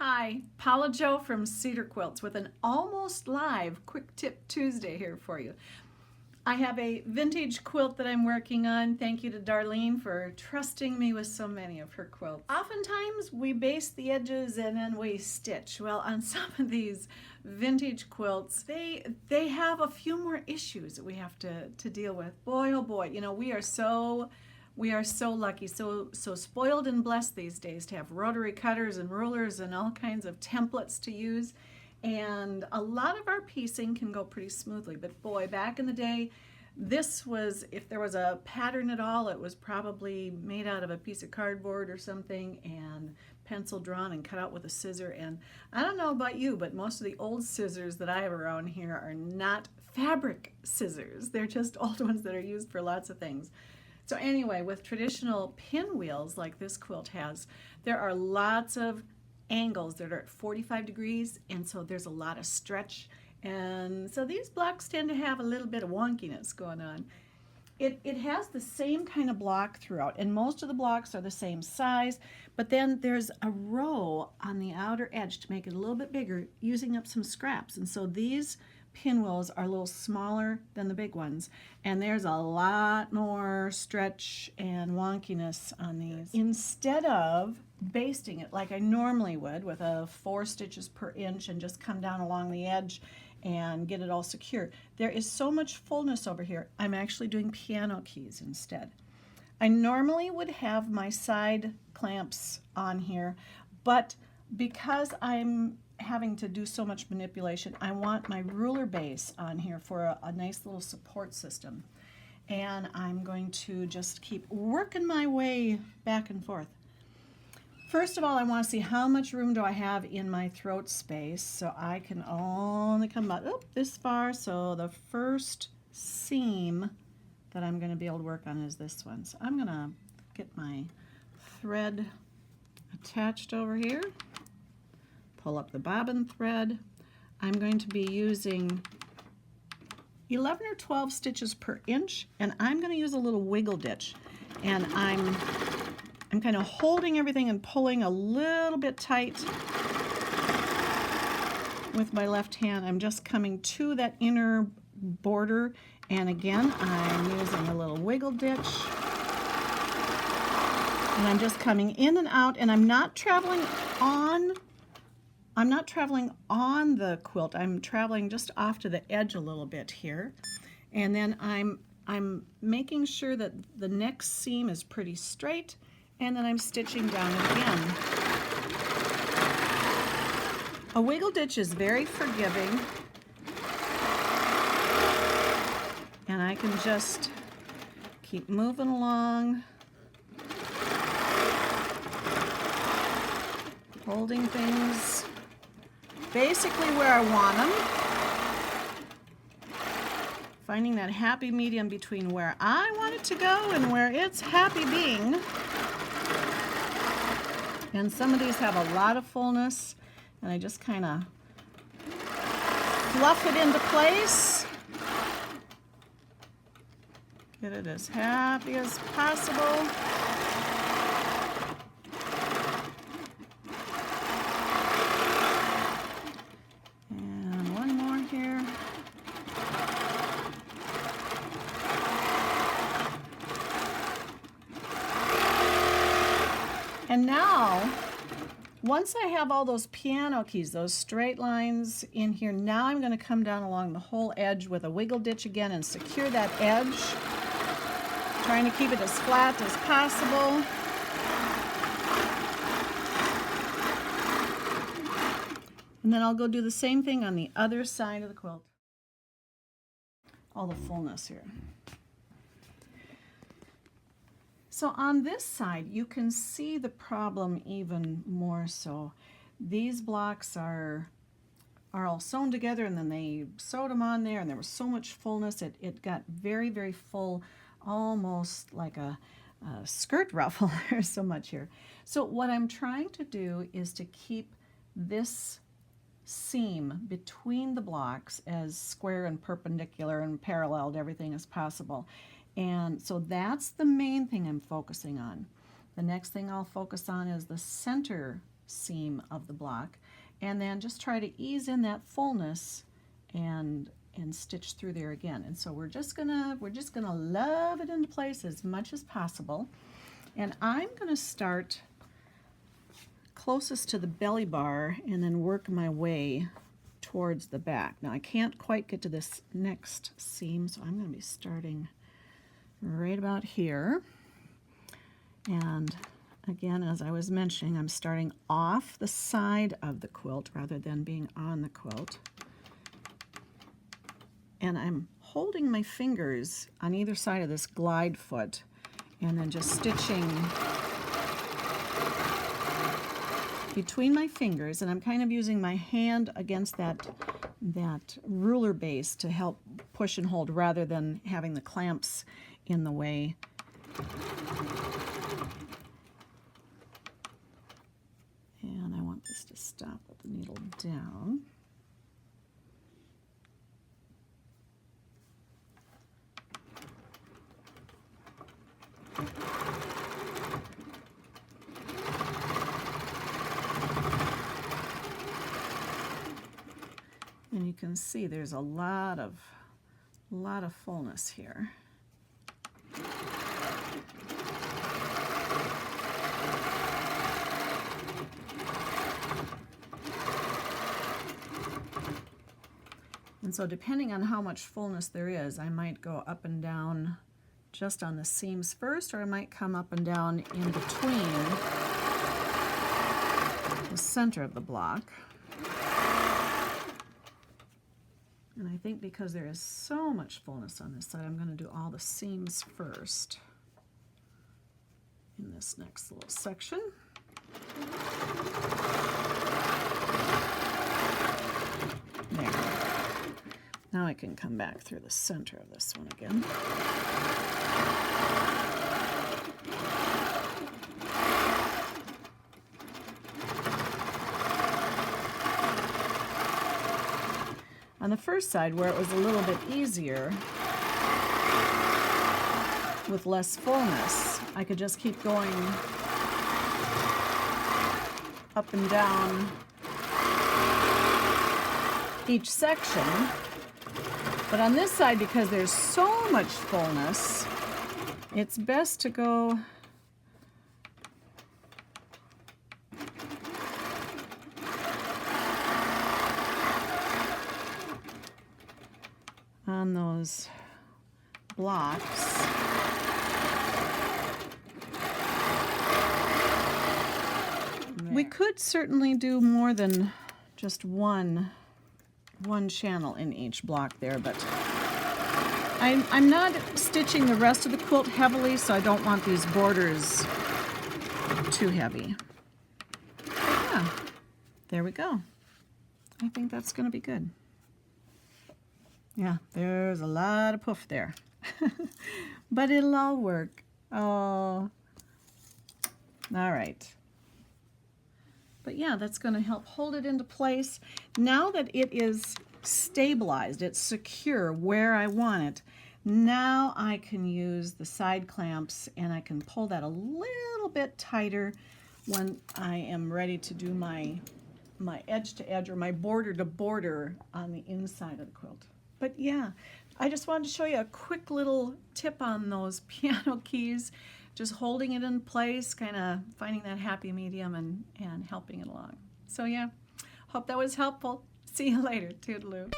Hi, Paula Jo from SederQuilts with an almost live Quick Tip Tuesday here for you. I have a vintage quilt that I'm working on. Thank you to Darlene for trusting me with so many of her quilts. Oftentimes we baste the edges and then we stitch. Well, on some of these vintage quilts, they have a few more issues that we have to deal with. Boy, oh boy, you know, we are so lucky, so spoiled and blessed these days to have rotary cutters and rulers and all kinds of templates to use. And a lot of our piecing can go pretty smoothly, but boy, back in the day, this was, if there was a pattern at all, it was probably made out of a piece of cardboard or something and pencil drawn and cut out with a scissor. And I don't know about you, but most of the old scissors that I have around here are not fabric scissors. They're just old ones that are used for lots of things. So anyway, with traditional pinwheels like this quilt has, there are lots of angles that are at 45 degrees, and so there's a lot of stretch, and so these blocks tend to have a little bit of wonkiness going on. It has the same kind of block throughout, and most of the blocks are the same size, but then there's a row on the outer edge to make it a little bit bigger, using up some scraps, and so these pinwheels are a little smaller than the big ones, and there's a lot more stretch and wonkiness on these. Instead of basting it like I normally would with a 4 stitches per inch and just come down along the edge and get it all secure, there is so much fullness over here. I'm actually doing piano keys instead. I normally would have my side clamps on here, but because I'm having to do so much manipulation, I want my ruler base on here for a nice little support system. And I'm going to just keep working my way back and forth. First of all, I want to see how much room do I have in my throat space, so I can only come about this far. So the first seam that I'm going to be able to work on is this one. So I'm going to get my thread attached over here. Pull up the bobbin thread. I'm going to be using 11 or 12 stitches per inch, and I'm going to use a little wiggle ditch. And I'm kind of holding everything and pulling a little bit tight with my left hand. I'm just coming to that inner border, and again, I'm using a little wiggle ditch. And I'm just coming in and out, and I'm not traveling on the quilt. I'm traveling just off to the edge a little bit here. And then I'm making sure that the next seam is pretty straight, and then I'm stitching down it again. A wiggle ditch is very forgiving, and I can just keep moving along, holding things basically where I want them, finding that happy medium between where I want it to go and where it's happy being. And some of these have a lot of fullness, and I just kind of fluff it into place, get it as happy as possible. And now, once I have all those piano keys, those straight lines in here, now I'm going to come down along the whole edge with a wiggle ditch again and secure that edge, trying to keep it as flat as possible. And then I'll go do the same thing on the other side of the quilt. All the fullness here. So on this side, you can see the problem even more so. These blocks are all sewn together, and then they sewed them on there, and there was so much fullness. It got very, very full, almost like a skirt ruffle. There's so much here. So what I'm trying to do is to keep this seam between the blocks as square and perpendicular and parallel to everything as possible. And so that's the main thing I'm focusing on. The next thing I'll focus on is the center seam of the block, and then just try to ease in that fullness and stitch through there again. And so we're just gonna love it into place as much as possible. And I'm gonna start closest to the belly bar and then work my way towards the back. Now I can't quite get to this next seam, so I'm going to be starting right about here. And again, as I was mentioning, I'm starting off the side of the quilt rather than being on the quilt. And I'm holding my fingers on either side of this glide foot and then just stitching between my fingers, and I'm kind of using my hand against that ruler base to help push and hold rather than having the clamps in the way. And I want this to stop with the needle down. And you can see there's a lot of fullness here. And so depending on how much fullness there is, I might go up and down just on the seams first, or I might come up and down in between the center of the block. And I think because there is so much fullness on this side, I'm going to do all the seams first in this next little section. There. Now I can come back through the center of this one again. On the first side, where it was a little bit easier with less fullness, I could just keep going up and down each section. But on this side, because there's so much fullness, it's best to go on those blocks. We could certainly do more than just one channel in each block there, but I'm not stitching the rest of the quilt heavily, so I don't want these borders too heavy. But yeah, there we go. I think that's going to be good. Yeah, there's a lot of poof there. But it'll all work. Oh, all right. But yeah, that's going to help hold it into place. Now that it is stabilized, it's secure where I want it, now I can use the side clamps and I can pull that a little bit tighter when I am ready to do my edge to edge or my border to border on the inside of the quilt. But yeah, I just wanted to show you a quick little tip on those piano keys. Just holding it in place, kind of finding that happy medium and helping it along. So yeah, hope that was helpful. See you later. Toodaloo.